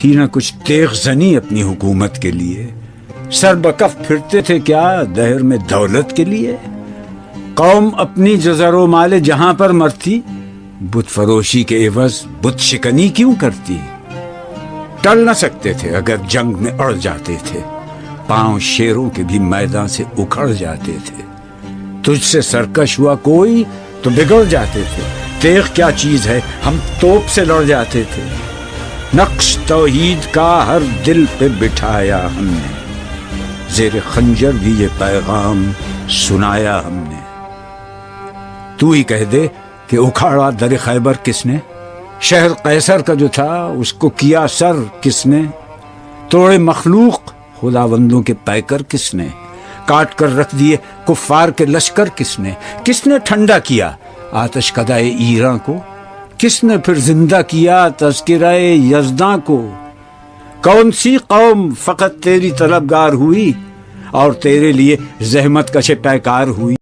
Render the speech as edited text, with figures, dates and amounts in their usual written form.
ہی نہ کچھ تیغ زنی اپنی حکومت کے لیے، سر بکف پھرتے تھے کیا دہر میں دولت کے لیے؟ قوم اپنی جزر و مال جہاں پر مرتی، بت فروشی کے عوض بت شکنی کیوں کرتی؟ ٹل نہ سکتے تھے اگر جنگ میں اڑ جاتے تھے، پاؤں شیروں کے بھی میدان سے اکھڑ جاتے تھے۔ تجھ سے سرکش ہوا کوئی تو بگڑ جاتے تھے، تیغ کیا چیز ہے ہم توپ سے لڑ جاتے تھے۔ نقش توحید کا ہر دل پہ بٹھایا ہم نے، زیر خنجر بھی یہ پیغام سنایا ہم نے۔ تو ہی کہہ دے کہ اکھاڑا در خیبر کس نے، شہر قیصر کا جو تھا اس کو کیا سر کس نے، توڑے مخلوق خداوندوں کے پیکر کس نے، کاٹ کر رکھ دیے کفار کے لشکر کس نے ٹھنڈا کیا آتش کدائے ایراں کو، کس نے پھر زندہ کیا تذکرہ یزداں کو؟ کون سی قوم فقط تیری طلبگار ہوئی اور تیرے لیے زحمت کش پیکار ہوئی؟